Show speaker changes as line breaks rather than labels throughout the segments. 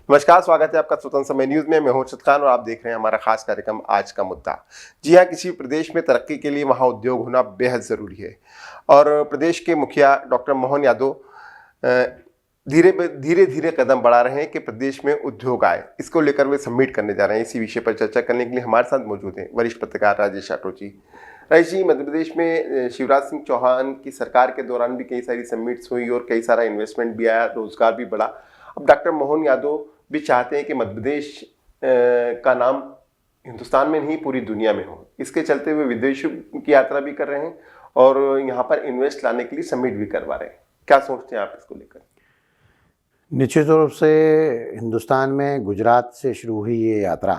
नमस्कार, स्वागत है आपका स्वतंत्र समय न्यूज में। मैं हूं अर्शद खान और आप देख रहे हैं हमारा खास कार्यक्रम आज का मुद्दा। जी हां, किसी प्रदेश में तरक्की के लिए वहां उद्योग होना बेहद जरूरी है और प्रदेश के मुखिया डॉक्टर मोहन यादव धीरे धीरे कदम बढ़ा रहे हैं कि प्रदेश में उद्योग आए। इसको लेकर वे सबमिट करने जा रहे हैं। इसी विषय पर चर्चा करने के लिए हमारे साथ मौजूद हैं वरिष्ठ पत्रकार राजेश राठौर जी। राजेश जी, मध्य प्रदेश में शिवराज सिंह चौहान की सरकार के दौरान भी कई सारी सबमिट्स हुई और कई सारा इन्वेस्टमेंट भी आया, रोजगार भी बढ़ा। अब डॉक्टर मोहन यादव भी चाहते हैं कि मध्य प्रदेश का नाम हिंदुस्तान में नहीं पूरी दुनिया में हो। इसके चलते हुए विदेशों की यात्रा भी कर रहे हैं और यहाँ पर इन्वेस्ट लाने के लिए सबमिट भी करवा रहे हैं। क्या सोचते हैं आप इसको लेकर?
निश्चित रूप से हिंदुस्तान में गुजरात से शुरू हुई ये यात्रा।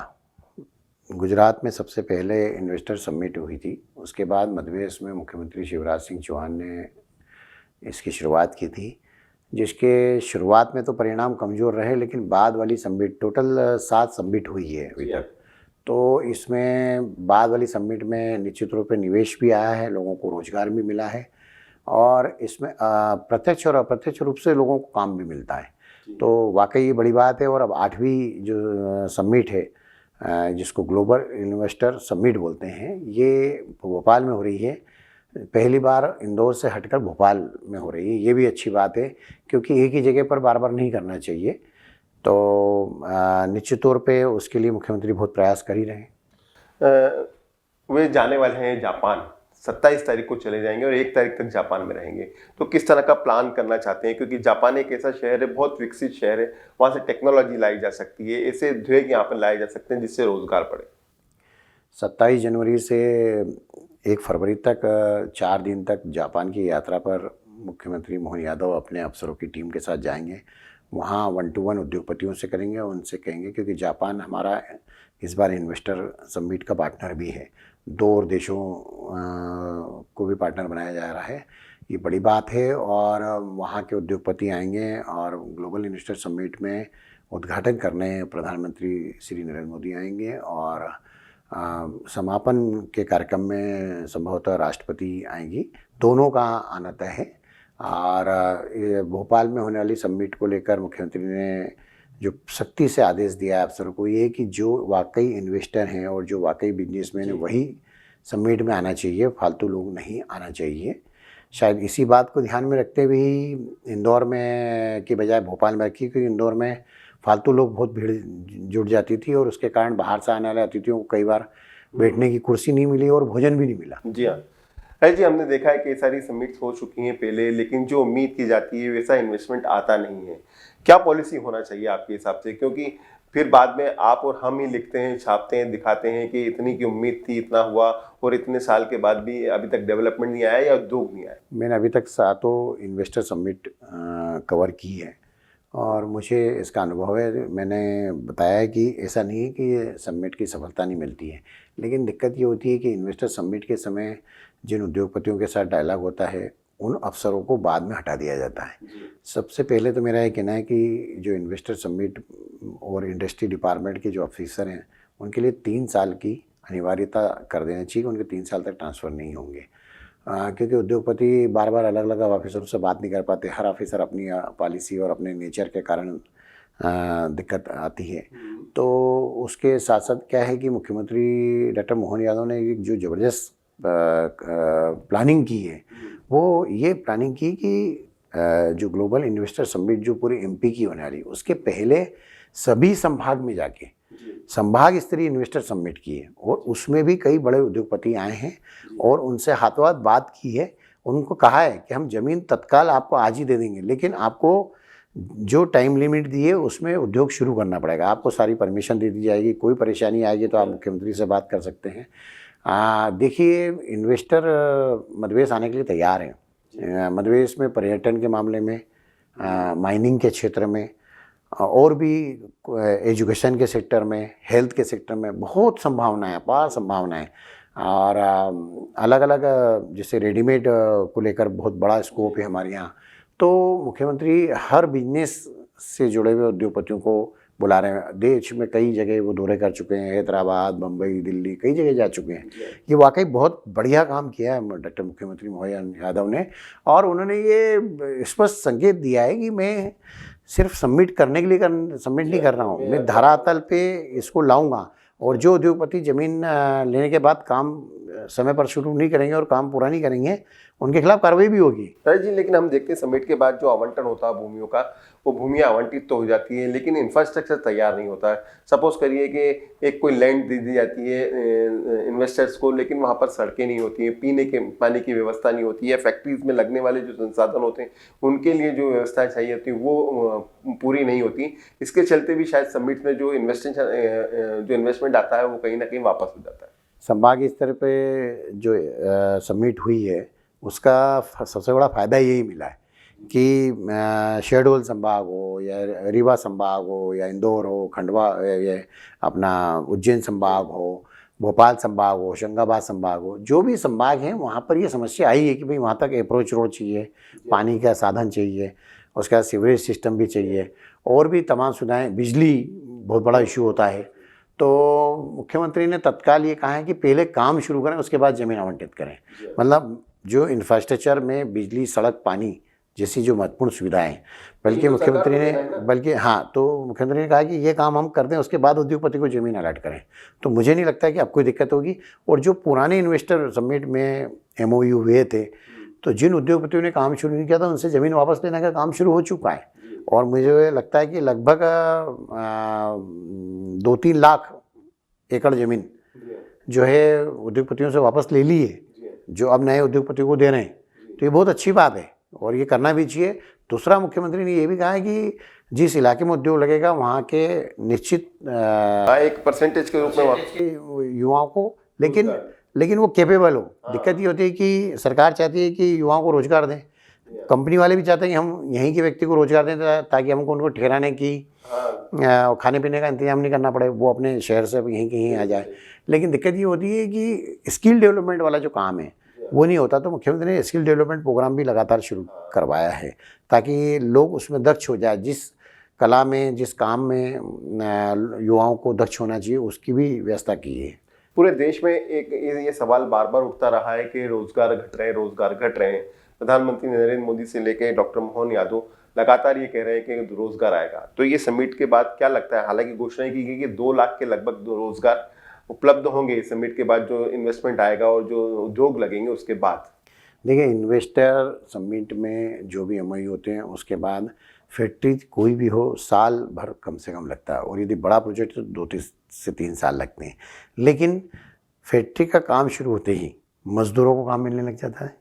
गुजरात में सबसे पहले इन्वेस्टर समिट हुई थी, उसके बाद मध्य प्रदेश में मुख्यमंत्री शिवराज सिंह चौहान ने इसकी शुरुआत की थी, जिसके शुरुआत में तो परिणाम कमज़ोर रहे, लेकिन बाद वाली समिट टोटल 7 समिट हुई है अभी तक। तो इसमें बाद वाली समिट में निश्चित रूप से निवेश भी आया है, लोगों को रोज़गार भी मिला है और इसमें प्रत्यक्ष और अप्रत्यक्ष रूप से लोगों को काम भी मिलता है। तो वाकई ये बड़ी बात है। और अब 8वीं जो समिट है, जिसको ग्लोबल इन्वेस्टर समिट बोलते हैं, ये भोपाल में हो रही है। पहली बार इंदौर से हटकर भोपाल में हो रही है। ये भी अच्छी बात है, क्योंकि एक ही जगह पर बार बार नहीं करना चाहिए। तो निश्चित तौर पे उसके लिए मुख्यमंत्री बहुत प्रयास कर ही रहे हैं।
वे जाने वाले हैं जापान, 27 तारीख को चले जाएंगे और 1 तारीख तक जापान में रहेंगे। तो किस तरह का प्लान करना चाहते हैं? क्योंकि जापान एक ऐसा शहर है, बहुत विकसित शहर है, वहाँ से टेक्नोलॉजी लाई जा सकती है, ऐसे उद्योग यहाँ पर लाए जा सकते हैं जिससे रोजगार बढ़े।
27 जनवरी से 1 फरवरी तक 4 दिन तक जापान की यात्रा पर मुख्यमंत्री मोहन यादव अपने अफसरों की टीम के साथ जाएंगे। वहाँ 1-to-1 उद्योगपतियों से करेंगे और उनसे कहेंगे, क्योंकि जापान हमारा इस बार इन्वेस्टर समिट का पार्टनर भी है। 2 देशों को भी पार्टनर बनाया जा रहा है, ये बड़ी बात है। और वहाँ के उद्योगपति आएंगे और ग्लोबल इन्वेस्टर समिट में उद्घाटन करने प्रधानमंत्री श्री नरेंद्र मोदी आएंगे और समापन के कार्यक्रम में संभवतः राष्ट्रपति आएंगी। दोनों का आना तय है। और भोपाल में होने वाली समिट को लेकर मुख्यमंत्री ने जो सख्ती से आदेश दिया है अफसरों को, ये कि जो वाकई इन्वेस्टर हैं और जो वाकई बिजनेसमैन है वही समिट में आना चाहिए, फालतू लोग नहीं आना चाहिए। शायद इसी बात को ध्यान में रखते हुए ही इंदौर में की बजाय भोपाल में रखी, क्योंकि इंदौर में फालतू लोग बहुत भीड़ जुट जाती थी और उसके कारण बाहर से आने वाले अतिथियों को कई बार बैठने की कुर्सी नहीं मिली और भोजन भी नहीं मिला।
जी हाँ है जी, हमने देखा है कि सारी समिट्स हो चुकी हैं पहले, लेकिन जो उम्मीद की जाती है वैसा इन्वेस्टमेंट आता नहीं है। क्या पॉलिसी होना चाहिए आपके हिसाब से? क्योंकि फिर बाद में आप और हम ही लिखते हैं, छापते हैं, दिखाते हैं कि इतनी की उम्मीद थी, इतना हुआ, और इतने साल के बाद भी अभी तक डेवलपमेंट नहीं आया या उद्योग नहीं आया।
मैंने अभी तक 7 इन्वेस्टर समिट कवर की है और मुझे इसका अनुभव है। मैंने बताया कि ऐसा नहीं है कि ये समिट की सफलता नहीं मिलती है, लेकिन दिक्कत ये होती है कि इन्वेस्टर समिट के समय जिन उद्योगपतियों के साथ डायलॉग होता है, उन अफसरों को बाद में हटा दिया जाता है। सबसे पहले तो मेरा ये कहना है कि जो इन्वेस्टर समिट और इंडस्ट्री डिपार्टमेंट के जो ऑफिसर हैं, उनके लिए 3 साल की अनिवार्यता कर देना चाहिए। उनके 3 साल तक ट्रांसफ़र नहीं होंगे, क्योंकि उद्योगपति बार बार अलग अलग ऑफिसरों से बात नहीं कर पाते। हर ऑफिसर अपनी पॉलिसी और अपने नेचर के कारण दिक्कत आती है। तो उसके साथ साथ क्या है कि मुख्यमंत्री डॉक्टर मोहन यादव ने एक जो ज़बरदस्त प्लानिंग की है, वो ये प्लानिंग की कि जो ग्लोबल इन्वेस्टर समिट जो पूरे एमपी की होने वाली, उसके पहले सभी संभाग में जाके संभाग स्तरीय इन्वेस्टर समिट की है और उसमें भी कई बड़े उद्योगपति आए हैं और उनसे हाथों हाथ बात की है। उनको कहा है कि हम ज़मीन तत्काल आपको आज ही दे देंगे, लेकिन आपको जो टाइम लिमिट दी है उसमें उद्योग शुरू करना पड़ेगा। आपको सारी परमिशन दे दी जाएगी, कोई परेशानी आएगी तो आप मुख्यमंत्री से बात कर सकते हैं। देखिए, इन्वेस्टर मध्य प्रदेश आने के लिए तैयार हैं। मध्य प्रदेश में पर्यटन के मामले में, माइनिंग के क्षेत्र में और भी एजुकेशन के सेक्टर में, हेल्थ के सेक्टर में बहुत संभावनाएं, अपार संभावनाएं। और अलग अलग जैसे रेडीमेड को लेकर बहुत बड़ा स्कोप है हमारे यहाँ। तो मुख्यमंत्री हर बिजनेस से जुड़े हुए उद्योगपतियों को बुला रहे हैं। देश में कई जगह वो दौरे कर चुके हैं, हैदराबाद, बम्बई, दिल्ली, कई जगह जा चुके हैं। ये वाकई बहुत बढ़िया काम किया है डॉक्टर मुख्यमंत्री मोहन यादव ने। और उन्होंने ये स्पष्ट संकेत दिया है कि मैं सिर्फ सबमिट करने के लिए सबमिट नहीं कर रहा हूँ, मैं धरातल पे इसको लाऊंगा। और जो उद्योगपति ज़मीन लेने के बाद काम समय पर शुरू नहीं करेंगे और काम पूरा नहीं करेंगे, उनके खिलाफ कार्रवाई भी होगी।
राजेश जी, लेकिन हम देखते हैं समिट के बाद जो आवंटन होता है भूमियों का, वो भूमियाँ आवंटित तो हो जाती है लेकिन इंफ्रास्ट्रक्चर तैयार नहीं होता है। सपोज करिए कि एक कोई लैंड दे दी जाती है इन्वेस्टर्स को, लेकिन वहाँ पर सड़कें नहीं होती हैं, पीने के पानी की व्यवस्था नहीं होती है, फैक्ट्रीज में लगने वाले जो संसाधन होते हैं उनके लिए जो व्यवस्थाएं चाहिए होती वो पूरी नहीं होती। इसके चलते भी शायद समिट में जो इन्वेस्टमेंट आता है वो कहीं ना कहीं वापस हो जाता है।
संभाग स्तर पे जो सबमिट हुई है उसका सबसे बड़ा फ़ायदा यही मिला है कि शहडोल संभाग हो या रीवा संभाग हो या इंदौर हो, खंडवा ये अपना उज्जैन संभाग हो, भोपाल संभाग हो, होशंगाबाद संभाग हो, जो भी संभाग हैं वहाँ पर ये समस्या आई है कि भाई वहाँ तक अप्रोच रोड चाहिए, पानी का साधन चाहिए, उसके बाद सीवरेज सिस्टम भी चाहिए और भी तमाम सुविधाएँ, बिजली बहुत बड़ा इशू होता है। तो मुख्यमंत्री ने तत्काल ये कहा है कि पहले काम शुरू करें उसके बाद ज़मीन आवंटित करें। मतलब जो इंफ्रास्ट्रक्चर में बिजली, सड़क, पानी जैसी जो महत्वपूर्ण सुविधाएं, बल्कि मुख्यमंत्री ने मुख्यमंत्री ने कहा कि ये काम हम कर दें उसके बाद उद्योगपति को ज़मीन अलॉट करें। तो मुझे नहीं लगता कि अब कोई दिक्कत होगी। और जो पुराने इन्वेस्टर समिट में MOU हुए थे, तो जिन उद्योगपतियों ने काम शुरू नहीं किया था उनसे ज़मीन वापस लेने का काम शुरू हो चुका है। और मुझे लगता है कि लगभग 2-3 लाख एकड़ ज़मीन जो है उद्योगपतियों से वापस ले ली है, जो अब नए उद्योगपतियों को दे रहे हैं। तो ये बहुत अच्छी बात है और ये करना भी चाहिए। दूसरा, मुख्यमंत्री ने ये भी कहा है कि जिस इलाके में उद्योग लगेगा वहाँ के निश्चित
एक परसेंटेज के रूप में
युवाओं को, लेकिन वो कैपेबल हो। दिक्कत ये होती है कि सरकार चाहती है कि युवाओं को रोजगार दें, कंपनी वाले भी चाहते हैं कि हम यहीं के व्यक्ति को रोजगार दें ताकि हमको उनको ठहराने की खाने पीने का इंतजाम नहीं करना पड़े, वो अपने शहर से यहीं कहीं आ जाए। लेकिन दिक्कत ये होती है कि स्किल डेवलपमेंट वाला जो काम है वो नहीं होता। तो मुख्यमंत्री ने स्किल डेवलपमेंट प्रोग्राम भी लगातार शुरू करवाया है ताकि लोग उसमें दक्ष हो जाए। जिस कला में, जिस काम में युवाओं को दक्ष होना चाहिए उसकी भी व्यवस्था की है।
पूरे देश में एक ये सवाल बार बार उठता रहा है कि रोजगार घट रहे हैं। प्रधानमंत्री नरेंद्र मोदी से लेकर डॉक्टर मोहन यादव लगातार ये कह रहे हैं कि रोजगार आएगा। तो ये समिट के बाद क्या लगता है, हालांकि घोषणा की गई कि 2 लाख के लगभग रोजगार उपलब्ध होंगे समिट के बाद, जो इन्वेस्टमेंट आएगा और जो उद्योग लगेंगे उसके बाद।
देखिए, इन्वेस्टर समिट में जो भी MOU होते हैं उसके बाद फैक्ट्री कोई भी हो साल भर कम से कम लगता है, और यदि बड़ा प्रोजेक्ट तो 2 से 3 साल लगते हैं। लेकिन फैक्ट्री का काम शुरू होते ही मजदूरों को काम मिलने लग जाता है,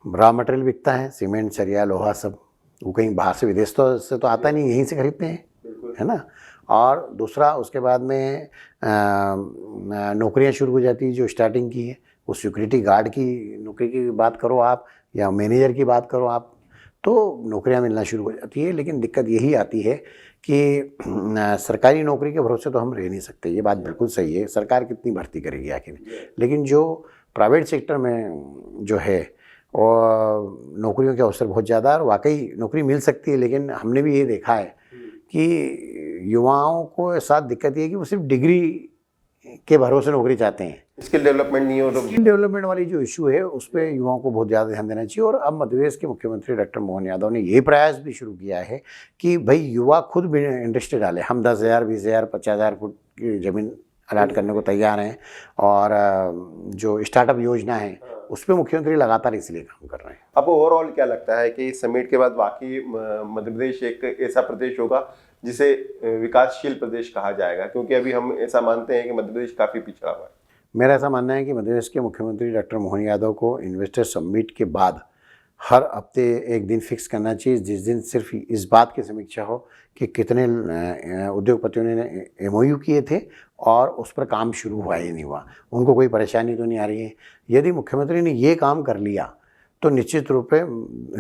रॉ मटेरियल बिकता है, सीमेंट, सरिया, लोहा सब, वो कहीं बाहर से विदेश से तो आता नहीं, यहीं से खरीदते हैं, है ना। और दूसरा, उसके बाद में नौकरियां शुरू हो जाती है जो स्टार्टिंग की है। वो सिक्योरिटी गार्ड की नौकरी की बात करो आप या मैनेजर की बात करो आप, तो नौकरियां मिलना शुरू हो जाती है। लेकिन दिक्कत यही आती है कि सरकारी नौकरी के भरोसे तो हम रह नहीं सकते, ये बात बिल्कुल सही है। सरकार कितनी भर्ती करेगी आखिर, लेकिन जो प्राइवेट सेक्टर में जो है और नौकरियों के अवसर बहुत ज़्यादा, और वाकई नौकरी मिल सकती है। लेकिन हमने भी ये देखा है कि युवाओं को साथ दिक्कत ये है कि वो सिर्फ डिग्री के भरोसे नौकरी चाहते हैं,
स्किल डेवलपमेंट नहीं हो रहा।
स्किल डेवलपमेंट वाली जो इशू है उस पर युवाओं को बहुत ज़्यादा ध्यान देना चाहिए। और अब मध्य प्रदेश के मुख्यमंत्री डॉक्टर मोहन यादव ने ये प्रयास भी शुरू किया है कि भाई युवा खुद भी इंडस्ट्री डाले। हम 10,000, 20,000, 50,000 फुट की ज़मीन अलॉट करने को तैयार हैं, और जो स्टार्टअप योजना है उस पर मुख्यमंत्री लगातार इसलिए काम कर रहे हैं।
अब ओवरऑल क्या लगता है कि समिट के बाद वाकई मध्य प्रदेश एक ऐसा प्रदेश होगा जिसे विकासशील प्रदेश कहा जाएगा? क्योंकि अभी हम ऐसा मानते हैं कि मध्य प्रदेश काफ़ी पिछड़ा हुआ है।
मेरा ऐसा मानना है कि मध्य प्रदेश के मुख्यमंत्री डॉक्टर मोहन यादव को इन्वेस्टर समिट के बाद हर हफ्ते एक दिन फिक्स करना चाहिए, जिस दिन सिर्फ इस बात की समीक्षा हो कि कितने उद्योगपतियों ने MOU किए थे और उस पर काम शुरू हुआ या नहीं हुआ, उनको कोई परेशानी तो नहीं आ रही है। यदि मुख्यमंत्री ने ये काम कर लिया तो निश्चित रूप से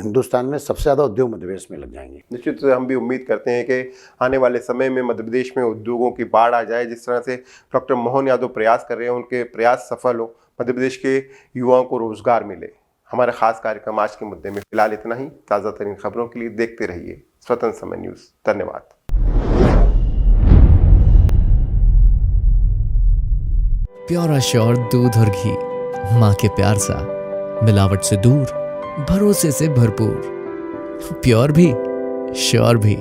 हिंदुस्तान में सबसे ज़्यादा उद्योग मध्य प्रदेश में लग जाएंगे।
निश्चित रूप से हम भी उम्मीद करते हैं कि आने वाले समय में मध्य प्रदेश में उद्योगों की बाढ़ आ जाए। जिस तरह से डॉक्टर मोहन यादव प्रयास कर रहे हैं, उनके प्रयास सफल हो, मध्य प्रदेश के युवाओं को रोजगार मिले। हमारा खास कार्यक्रम आज के मुद्दे में फिलहाल इतना ही। ताज़ा तरीन खबरों के लिए देखते रहिए स्वतंत्र समय न्यूज़। धन्यवाद।
प्योर श्योर दूध और घी, माँ के प्यार सा, मिलावट से दूर, भरोसे से भरपूर, प्योर भी श्योर भी।